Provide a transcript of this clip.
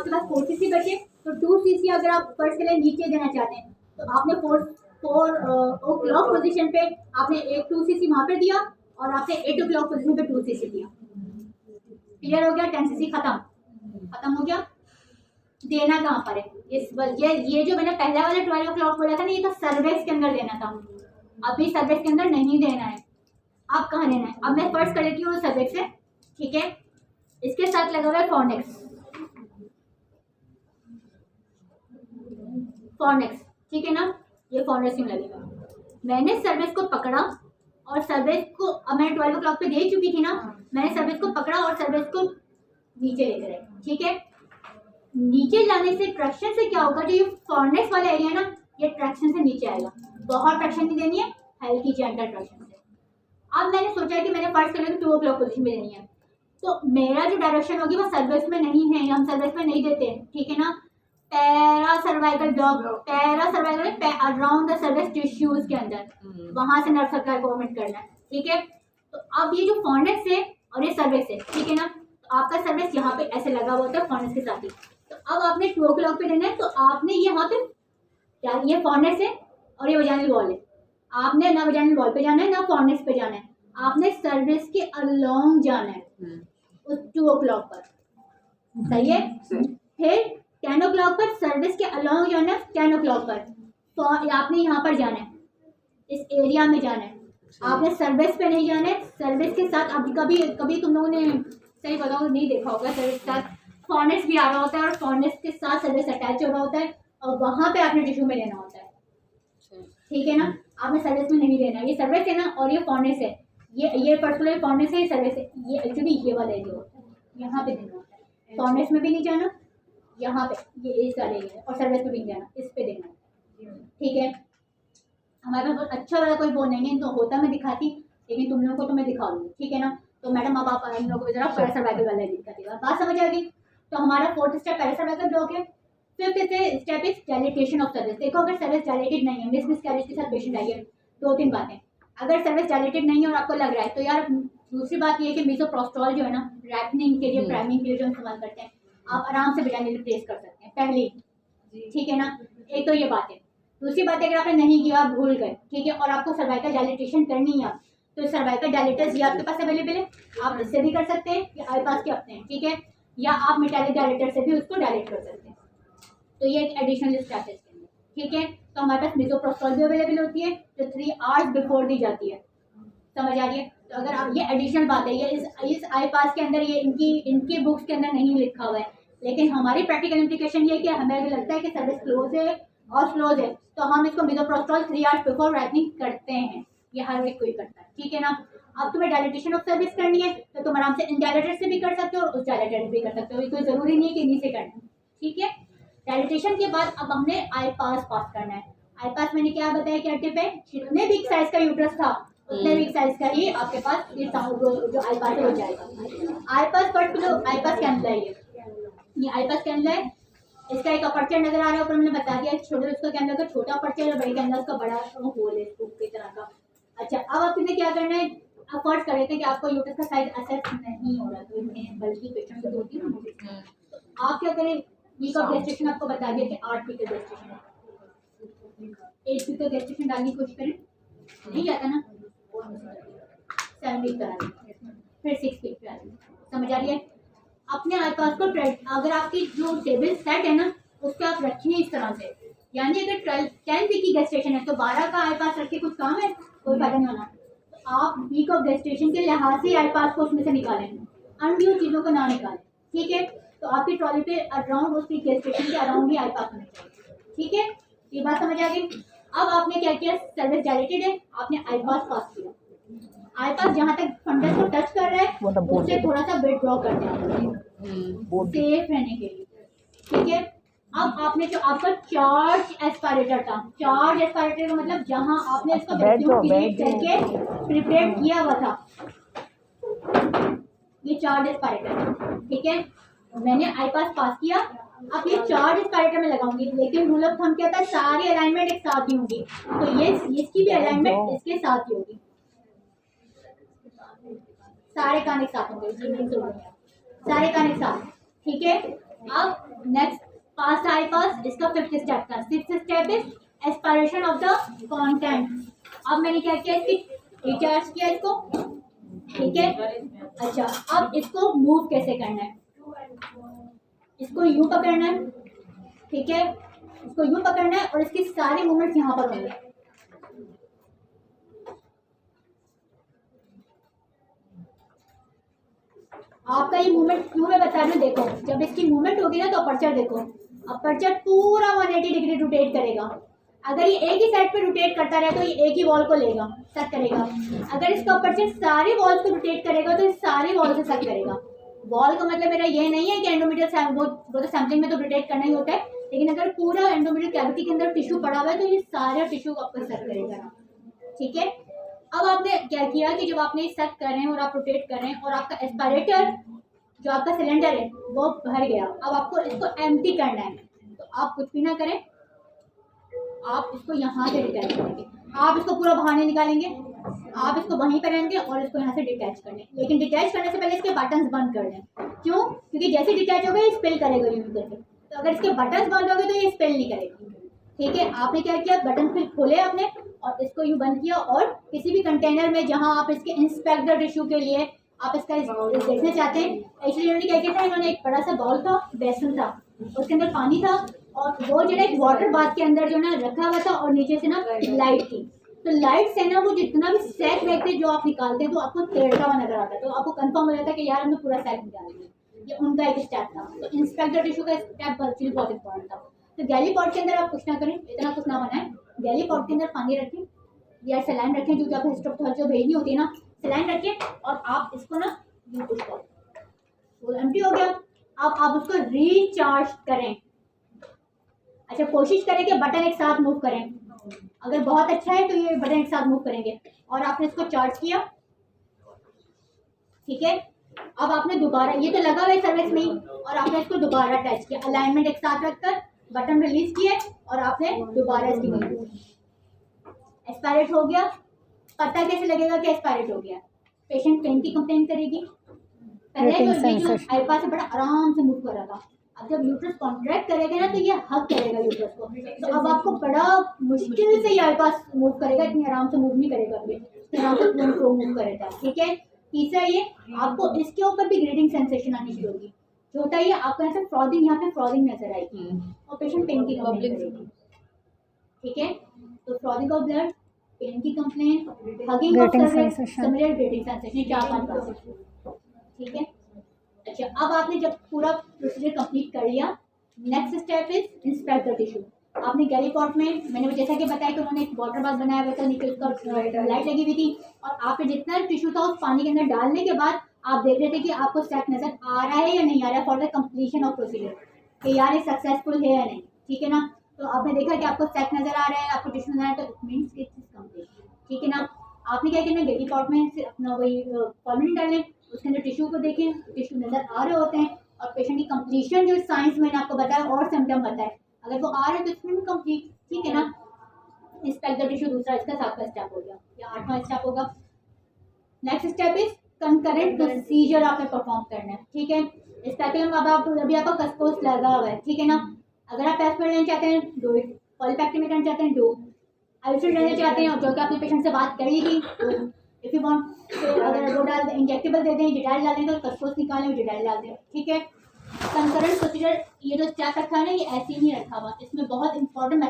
आपके पास 4 सीसी बचे, तो 2 सीसी अगर आप फर्स्ट के लिए नीचे देना चाहते हैं तो आपने 4 o'clock पोजीशन पे आपने एक 2 सीसी वहाँ पे दिया और आपने 8 o'clock पोजीशन पे 2 सीसी दिया। क्लियर हो गया? 10 सीसी खत्म हो गया। देना कहाँ पर है? ये जो मैंने पहला वाला 12 o'clock बोला था ना, ये तो सर्विस के अंदर देना था। अभी सर्विस के अंदर नहीं देना है। आप कहाँ देना है? अब मैं फर्स्ट कर लेती हूँ सर्विस से, ठीक है। इसके साथ लगा हुआ है फॉर्नेक्स, ठीक है ना, ये फॉर्नेक्स में लगेगा। मैंने सर्विस को पकड़ा और सर्विस को, अब मैं 12 o'clock पे दे चुकी थी ना, मैंने सर्विस को पकड़ा और सर्विस को नीचे लेकर आई, ठीक है। नीचे जाने से ट्रैक्शन से क्या होगा, जो ये फॉर्नेक्स वाला एरिया है ना, ये ट्रैक्शन से नीचे आएगा। बहुत ट्रैक्शन नहीं देनी है, हल्की जेंटल ट्रैक्शन से। अब मैंने सोचा कि मैंने फर्स्ट कर 2 o'clock पोजीशन में देनी है, तो मेरा जो डायरेक्शन होगी वो सर्विस में नहीं है, हम सर्विस में नहीं देते, ठीक है ना। Para cervical block, para cervical around the service tissues के अंदर, वहां से नर्व सप्लाई को मूवमेंट करना है, ठीक है। तो अब ये जो फॉर्नेक्स है और ये सर्विस है, ठीक है ना, तो आपका सर्विस यहाँ पे ऐसे लगा हुआ होता है फॉर्नेक्स के साथ ही। तो अब आपने 2 o'clock पे देना है, तो आपने यहाँ पे ये फॉर्नेक्स है और ये वजाइनल वॉल है, आपने ना वजाइनल वॉल पे जाना है ना फॉर्नेक्स पे जाना है, आपने सर्विस के अलोंग जाना है उस 2 o'clock पर, सही है। फिर 10 o'clock पर सर्विस के अलोंग जाना है, 10 o'clock पर तो आपने यहाँ पर जाना है, इस एरिया में जाना है, आपने सर्विस पे नहीं जाना है। सर्विस के साथ अब कभी तुम लोगों ने सही बताओ नहीं देखा होगा, सर्विस के साथ फॉर्नेक्स भी आ रहा होता है और फॉर्नेक्स के साथ सर्विस अटैच हो रहा होता है और वहाँ पे आपने टिश्यू में लेना होता है, ठीक है ना। आपने सर्विस में नहीं लेना, ये सर्विस है ना और ये फॉर्नेक्स है, ये पर्टिकुलर फॉर्नेक्स है, ये सर्विस है, ये एक्चुअली ये वाला एरिया होता है, यहाँ पे देना होता है। फॉर्नेक्स में भी नहीं जाना, यहाँ पे ये इस वाले एरिया और सर्विस में भी नहीं जाना, इस पे देना है, ठीक है। हमारे पास अच्छा वाला कोई वो नहीं है, तो होता मैं दिखाती, लेकिन तुम लोगों को तो मैं दिखा दूँगी, ठीक है ना। तो मैडम अब आप इन लोगों को जरा पैरा सर्वाइकल वाला दिखा देगा, बात समझ आ गई। तो हमारा 4th step para cervical block है। 5th step is dilatation of service. देखो अगर सर्विस डायलेटेड नहीं है, मिसकैरेज के साथ पेशेंट आई है, 2-3 बातें। अगर सर्विस डायलेटेड नहीं है और आपको लग रहा है, तो यार दूसरी बात ये है कि मिसोप्रोस्टॉल जो है ना, रैपनिंग के लिए, प्राइमिंग के लिए जो इस्तेमाल करते हैं, आप आराम से वजाइनल रिप्लेस कर सकते हैं पहले, ठीक है ना। एक तो ये बात है। दूसरी बात है, अगर आपने नहीं किया, आप भूल गए, ठीक है, और आपको सर्वाइकल डायलेटेशन करनी है, तो सर्वाइकल डायलेटर्स ये आपके पास अवेलेबल है, आप इससे भी कर सकते हैं, या आईपास के अपने हैं, ठीक है, या आप मेटालिक डायलेटर से भी उसको डायलेट कर सकते हैं। तो ये एक एडिशनल स्टेप है इसके अंदर, ठीक है। तो हमारे पास मिसोप्रोस्टॉल भी अवेलेबल होती है, जो 3 hours बिफोर दी जाती है, समझ आ रही है। तो अगर आप, ये एडिशनल बात है, ये इस आईपास के अंदर, ये इनकी बुक्स के अंदर नहीं लिखा हुआ है, लेकिन हमारी प्रैक्टिकल इम्प्लीकेशन ये है कि हमें अगर लगता है कि सर्विस क्लोज है और क्लोज है, तो हम इसको मिसोप्रोस्टॉल 3 hours बिफोर रैपनिंग करते हैं, ये हर एक कोई करता है, ठीक है ना। अब तुम्हें डायलेटेशन ऑफ सर्विस करनी है, तो तुम आराम से इन डायलेटर से भी कर सकते हो और उस डायलेटर से भी कर सकते हो, कोई जरूरी नहीं है कि इन्हीं से करना है, ठीक है। डायलेटेशन के बाद अब हमने आईपास पास करना है। आईपास मैंने क्या बताया, क्या टिप है, जितने बिग साइज का यूट्रस था उतने बिग साइज का ही आपके पास ये जो आईपास है वो जाएगा। आईपास पर्टिकुलर आईपास कैनला है, ये आईपास कैनला है, इसका एक अपर्चर नजर आ रहा है ऊपर, हमने बता दिया छोटे उसका कैमरा का छोटा अपर्चर और बड़े कैमरा का बड़ा होल है स्कूप की तरह का। अच्छा, अब आपने क्या करना है, आप फर्स्ट कर रहे थे कि आपको यूट्रस का साइज असेस नहीं हो रहा, तो इसमें बल्कि पेशेंट को होती है, तो आप क्या करें, वीक ऑफ गेस्टेशन आपको बता दिया कि 8 वीक का गेस्टेशन है, 8 वीक का गेस्टेशन डालने की कोशिश करें, नहीं जाता ना, 7 वीक करा दें, फिर 6 वीक करा दें, समझ आ रही है। अपने आईपास को अगर आपकी जो टेबल सेट है ना, उसको आप रखिए इस तरह से, यानी अगर 10 वीक की गेस्टेशन है तो 12 का आईपास रख के कुछ काम है, कोई फायदा नहीं होना। तो आप वीक ऑफ गेस्टेशन के लिहाज से आईपास को उसमें से निकालें, अनड्यू चीज़ों को ना निकालें, ठीक है। तो आपकी ट्रॉली पे अराउंड उस वीक गेस्टेशन के अराउंड ही आईपास होना चाहिए, ठीक है, ये बात समझ आ गई। अब आपने क्या किया, सर्विस डायलेटेड है, आपने आईपास पास किया, आईपास जहाँ तक फंडस को टच कर रहा है उससे थोड़ा सा बेड ड्रॉ करते हैं सेफ रहने के लिए, ठीक है। अब आपने जो आपका चार्ज एस्पायरेटर था, चार्ज एस्पायरेटर का मतलब जहां आपने इसको वैक्यूम क्रिएट करके प्रिपेयर किया हुआ था, ये चार्ज एस्पायरेटर, ठीक है। मैंने आईपास पास किया, अब ये चार्ज एस्पायरेटर में लगाऊंगी, लेकिन रूल ऑफ थंब क्या था, सारी अलाइनमेंट एक साथ ही होगी, तो ये इसकी भी अलाइनमेंट इसके साथ ही होगी, सारे कान एक साथ होंगे, सारे कान एक साथ, ठीक है। अब नेक्स्ट पास आई पास, इसका 5th स्टेप था। 6th step is aspiration of the content. अब मैंने क्या किया, इसकी रिचार्ज किया इसको, ठीक है। अच्छा, अब इसको मूव कैसे करना है, इसको यूं पकड़ना है, ठीक है, इसको यूं पकड़ना है और इसकी सारी मूवमेंट्स यहाँ पर होंगे। आपका ये मूवमेंट क्यों मैं बता रही हूँ, देखो जब इसकी मूवमेंट होगी ना तो अपर्चर देखो, अपर्चर पूरा 180 डिग्री रोटेट करेगा। अगर ये एक ही साइड पे रोटेट करता रहे तो ये एक ही वॉल को लेगा, सक करेगा। अगर इसका अपर्चर सारी वॉल्स को रोटेट करेगा तो ये सारी वॉल से सक करेगा। वॉल का मतलब मेरा ये नहीं है कि एंडोमेट्रियल वो तो सैम्पलिंग में तो रोटेट करना ही होता है, लेकिन अगर पूरा एंडोमेट्रियल कैविटी के अंदर टिश्यू पड़ा हुआ है तो ये सारे टिश्यू आपको सक करेगा, ठीक है। अब आपने क्या किया कि जब आपने सक कर रहे हैं और आप रोटेट कर रहे हैं और आपका एस्पायरेटर जो आपका सिलेंडर है वो भर गया, अब आपको इसको एम्प्टी करना है। तो आप कुछ भी ना करें, आप इसको यहाँ से डिटैच करेंगे, आप इसको पूरा बाहर नहीं निकालेंगे, आप इसको वहीं पर रहेंगे और इसको यहाँ से डिटैच कर लें। लेकिन डिटैच करने से पहले इसके बटन्स बंद कर लें। क्यों? क्योंकि जैसे डिटैच होगा ये स्पिल करेगा यूज करके, तो अगर इसके बटन्स बंद हो गए तो ये स्पिल नहीं करेगा, ठीक है। आपने क्या किया, बटन फिर खोले आपने और इसको यूँ बंद किया, और किसी भी कंटेनर में जहाँ आप इसके इंस्पेक्ट द टिश्यू के लिए आप इसका देखना चाहते हैं, एक्चुअली इन्होंने क्या किया था, इन्होंने एक बड़ा सा बाउल था, बेसन था, उसके अंदर पानी था और वो जो है एक वाटर बाथ के अंदर जो ना रखा हुआ था और नीचे से ना लाइट थी। तो लाइट से ना वो जितना भी सैक बैग थे जो आप निकालते हैं तो आपको तैरता हुआ नजर आता है, तो आपको कंफर्म हो जाता है कि यार हमने पूरा सैक निकाल दिया। ये उनका एक स्टेप था। तो इंस्पेक्ट द टिश्यू का स्टेप एक्चुअली बहुत इंपॉर्टेंट था। तो गैली पॉट के अंदर आप कुछ ना करें, इतना कुछ ना बनाएं, गैली पॉट के अंदर पानी रखें या सलाइन रखें, जो कि आपको हिस्टोपैथोलॉजी भेजनी होती है ना, सलाइन रखें और आप इसको ना पुश करो, वो एम्प्टी हो गया। अब आप उसको रिचार्ज करें। अच्छा, कोशिश करें कि बटन एक साथ मूव करें, अगर बहुत अच्छा है तो ये बटन एक साथ मूव करेंगे। और आपने इसको चार्ज किया, ठीक है। अब आपने दोबारा, ये तो लगा हुआ है सर्विस में ही, और आपने इसको दोबारा अटैच किया, अलाइनमेंट एक साथ रखकर बटन रिलीज किए और आपने दोबारा इसकी एक्सपायरेट हो गया। पता कैसे लगेगा कि एक्सपायरेट हो गया? पेशेंट पेन की कंप्लेन करेगी। पहले जो आईपा से बड़ा आराम से मूव कर रहा था, अब जब यूट्रस कॉन्ट्रैक्ट करेगा ना तो ये हक करेगा यूट्रस को, तो अब आपको बड़ा मुश्किल से ये आईपा मूव करेगा, इतनी आराम से मूव नहीं करेगा, आराम से मूव करेगा, ठीक है। तीसरा ये, आपको इसके ऊपर भी ग्रेडिंग सेंसेशन आनी शुरू होगी, जो होता है ये आपको ऐसे फ्रॉदिंग, यहाँ पे फ्रॉदिंग नजर आएगी और पेशेंट पेन की कंप्लेन करेगी, ठीक है। तो फ्रॉदिंग ऑफ ब्लड, पेन की complain, hugging of service, similar grading sensation, 4-5 process, ठीक है। अच्छा, अब आपने जब पूरा प्रोसीजर कंप्लीट कर लिया, next step is inspect the tissue. आपने गैली पॉट में, मैंने जैसा कि बताया कि उन्होंने एक वाटर बाथ बनाया हुआ था, नीचे उसका लाइट लगी हुई थी, और आपने जितना टिश्यू था उस पानी के अंदर डालने के बाद आप देख रहे थे कि आपको स्टेप नजर आ रहा है या नहीं आ रहा है for the completion of procedure, कि यार ये सक्सेसफुल है या नहीं, ठीक है ना। तो आपने देखा कि आपको स्टेप नजर आ रहा है, आपको टिश्यू नजर आ रहा है, तो it means it is complete, ठीक है ना। आपने क्या करना, गैली पॉट में से अपना वही फॉर्मेलिन डालें, उसके अंदर टिश्यू को देखें, टिश्यू नजर आ रहे होते हैं, और पेशेंट की कंप्लीशन जो साइंस मैंने आपको बताया और सिम्टम बताए, अगर वो आ रहे हैं तो इसमें भी कंप्लीट, ठीक है ना। इंस्पेक्ट द टिश्यू दूसरा, इसका 7वां स्टेप हो गया या 8वां स्टेप होगा। Next step is concurrent procedure आपने परफॉर्म करना है, ठीक है। स्पेकुलम अब आप अभी आपका कस्कोस लगा हुआ है, ठीक है ना। अगर आप एस्पिरिन लेना चाहते हैं डू इट, पॉलीपेक्टमी करना चाहते हैं डू, आइसोलेट लेना चाहते हैं और जो कि आपने पेशेंट से बात करी थी, इफ यू वांट, तो अगर वो डाल इंजेक्टेबल दे दें, जेटाइल डाल दें, तो कस्कोस निकालें, जेटाइल डाल दें, ठीक है। कंकरेंट प्रोसीजर, ये जो स्टेप रखा है ना, ये ऐसे ही नहीं रखा हुआ, इसमें बहुत इंपॉर्टेंट